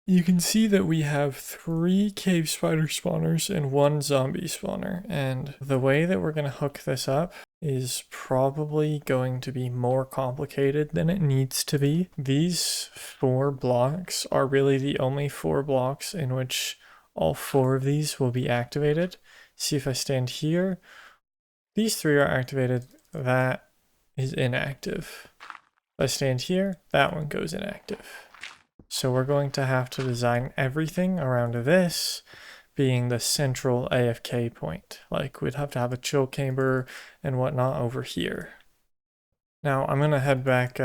You can see that we have 3 cave spider spawners and 1 zombie spawner, and the way that we're going to hook this up is probably going to be more complicated than it needs to be. These 4 blocks are really the only 4 blocks in which all 4 of these will be activated. See, if I stand here, these 3 are activated, that is inactive. If I stand here, that one goes inactive. So we're going to have to design everything around this being the central AFK point. Like, we'd have to have a chill chamber and whatnot over here. Now I'm gonna head back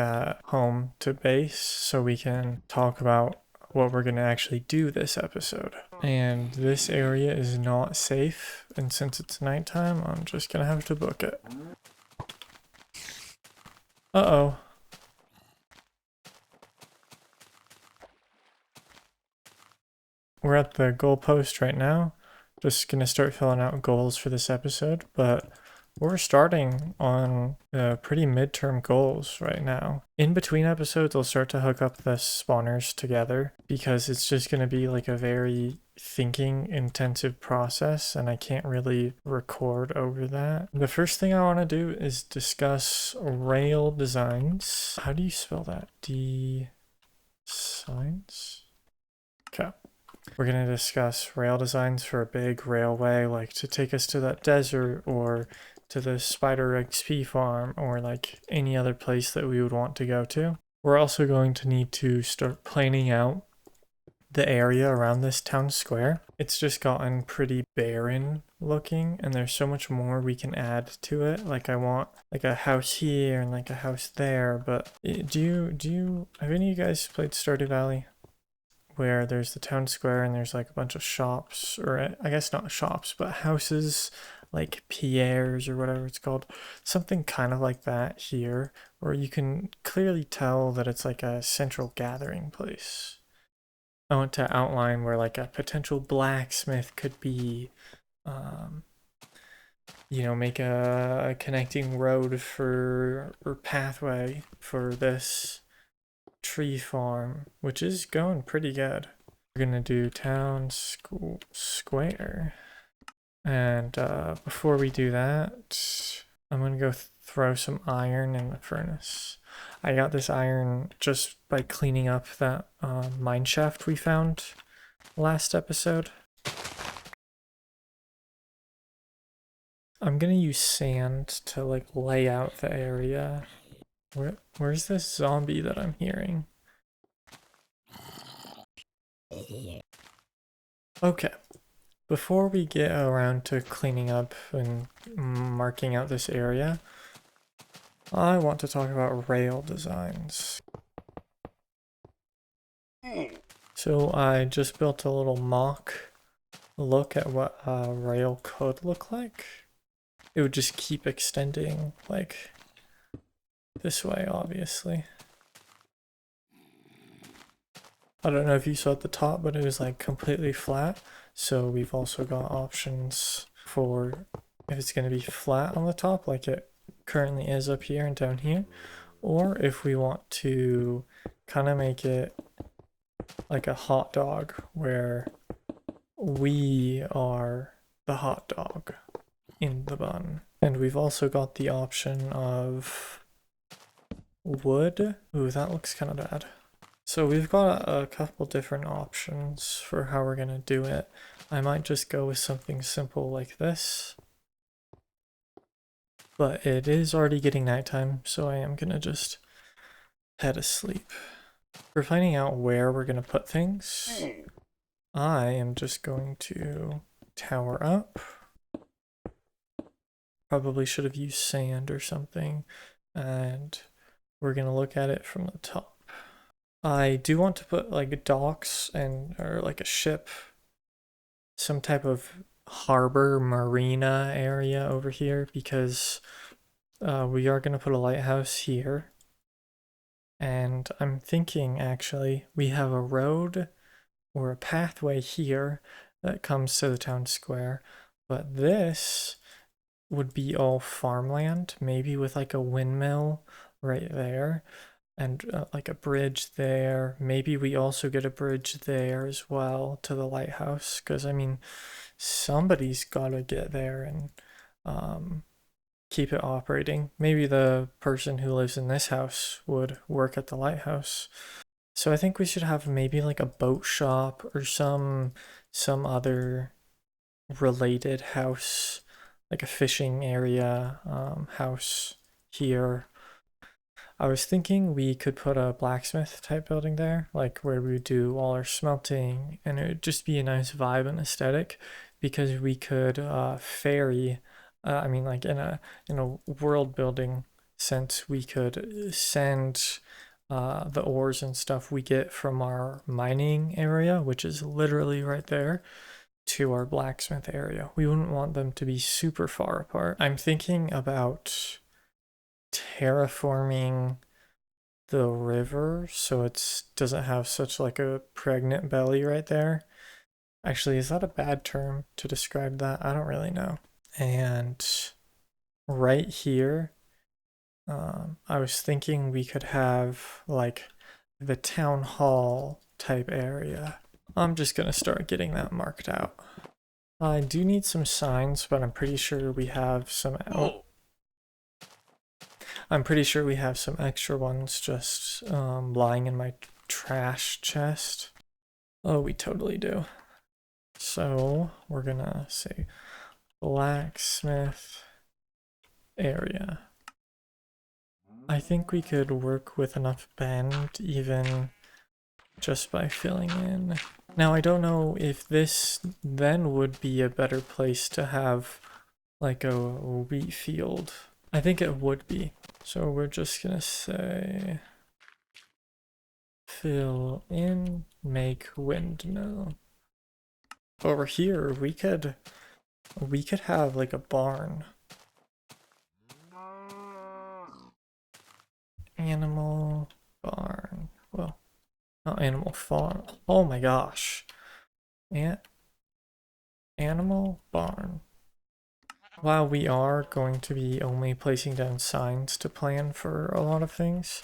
home to base so we can talk about what we're gonna actually do this episode. And this area is not safe, and since it's nighttime, I'm just gonna have to book it. Uh-oh. We're at the goalpost right now. Just gonna start filling out goals for this episode, but we're starting on pretty midterm goals right now. In between episodes, I'll start to hook up the spawners together because it's just gonna be like a very thinking intensive process and I can't really record over that. The first thing I want to do is discuss rail designs. How do you spell that? Signs? Okay. We're going to discuss rail designs for a big railway, like to take us to that desert or to the Spider XP farm or like any other place that we would want to go to. We're also going to need to start planning out the area around this town square. It's just gotten pretty barren looking and there's so much more we can add to it. Like I want like a house here and like a house there, but have any of you guys played Stardew Valley? Where there's the town square and there's like a bunch of shops, or I guess not shops, but houses like Pierre's or whatever it's called. Something kind of like that here, where you can clearly tell that it's like a central gathering place. I want to outline where like a potential blacksmith could be, make a connecting road for, or pathway for this tree farm, which is going pretty good. We're gonna do town square, and before we do that, I'm gonna go throw some iron in the furnace. I got this iron just by cleaning up that mine shaft we found last episode. I'm gonna use sand to like lay out the area. Where's this zombie that I'm hearing? Okay, before we get around to cleaning up and marking out this area, I want to talk about rail designs. So I just built a little mock look at what a rail could look like. It would just keep extending like this way, obviously. I don't know if you saw at the top, but it was like completely flat. So we've also got options for if it's going to be flat on the top like it currently is up here and down here, or if we want to kind of make it like a hot dog where we are the hot dog in the bun. And we've also got the option of wood. Ooh, that looks kind of bad. So we've got a couple different options for how we're gonna do it. I might just go with something simple like this. But it is already getting nighttime, so I am gonna just head asleep. For finding out where we're gonna put things, I am just going to tower up. Probably should have used sand or something, and we're gonna look at it from the top. I do want to put like docks or like a ship, some type of harbor marina area over here because we are going to put a lighthouse here. And I'm thinking actually we have a road or a pathway here that comes to the town square, but this would be all farmland, maybe with like a windmill right there. and like a bridge there. Maybe we also get a bridge there as well to the lighthouse, because I mean, somebody's gotta get there and keep it operating. Maybe the person who lives in this house would work at the lighthouse. So I think we should have maybe like a boat shop or some other related house, like a fishing area house here. I was thinking we could put a blacksmith type building there, like where we would do all our smelting, and it would just be a nice vibe and aesthetic, because we could ferry. I mean, like in a world building sense, we could send the ores and stuff we get from our mining area, which is literally right there, to our blacksmith area. We wouldn't want them to be super far apart. I'm thinking about terraforming the river so it doesn't have such like a pregnant belly right there. Actually, is that a bad term to describe that? I don't really know. And right here, I was thinking we could have like the town hall type area. I'm just gonna start getting that marked out. I do need some signs, but I'm pretty sure we have some. I'm pretty sure we have some extra ones just lying in my trash chest. Oh, we totally do. So we're gonna say blacksmith area. I think we could work with enough bend even just by filling in. Now I don't know if this then would be a better place to have like a wheat field. I think it would be. So we're just gonna say fill in, make windmill. Over here we could have like a barn. Animal barn. Well, not animal farm. Oh my gosh. Animal barn. While we are going to be only placing down signs to plan for a lot of things,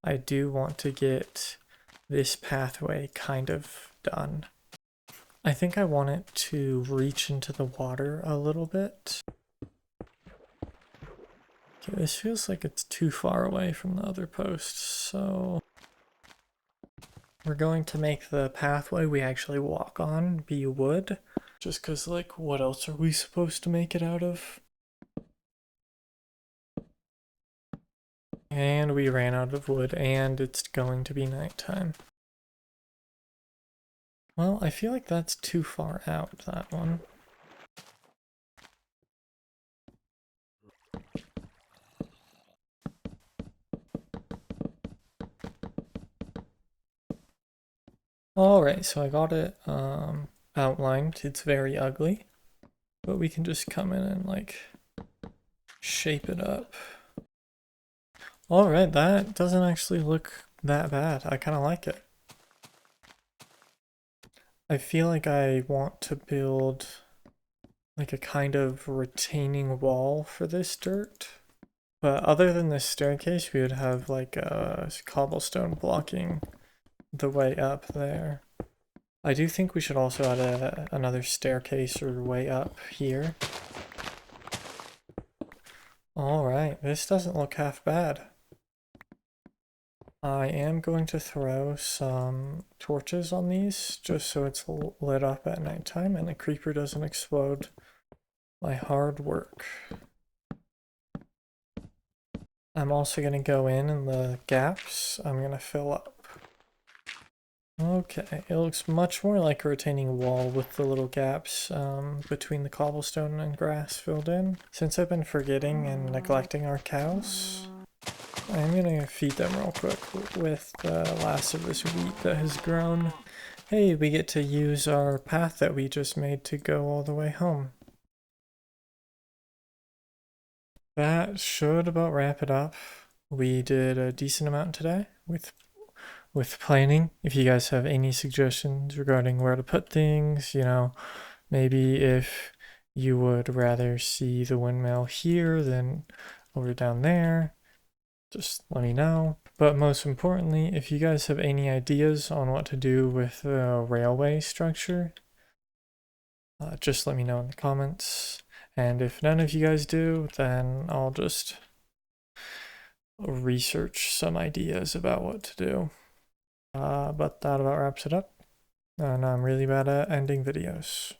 I do want to get this pathway kind of done. I think I want it to reach into the water a little bit. Okay, this feels like it's too far away from the other posts, so we're going to make the pathway we actually walk on be wood. Just because, like, what else are we supposed to make it out of? And we ran out of wood, and it's going to be nighttime. Well, I feel like that's too far out, that one. Alright, so I got it outlined. It's very ugly, but we can just come in and like shape it up. Alright, that doesn't actually look that bad. I kind of like it. I feel like I want to build like a kind of retaining wall for this dirt. But other than this staircase, we would have like a cobblestone blocking the way up there. I do think we should also add another staircase or way up here. Alright, this doesn't look half bad. I am going to throw some torches on these just so it's lit up at nighttime and the creeper doesn't explode my hard work. I'm also going to go in the gaps I'm going to fill up. Okay, it looks much more like a retaining wall with the little gaps between the cobblestone and grass filled in. Since I've been forgetting and neglecting our cows, I'm gonna feed them real quick with the last of this wheat that has grown. Hey, we get to use our path that we just made to go all the way home. That should about wrap it up. We did a decent amount today with planning. If you guys have any suggestions regarding where to put things, you know, maybe if you would rather see the windmill here than over down there, just let me know. But most importantly, if you guys have any ideas on what to do with the railway structure, just let me know in the comments. And if none of you guys do, then I'll just research some ideas about what to do. But that about wraps it up. And I'm really bad at ending videos.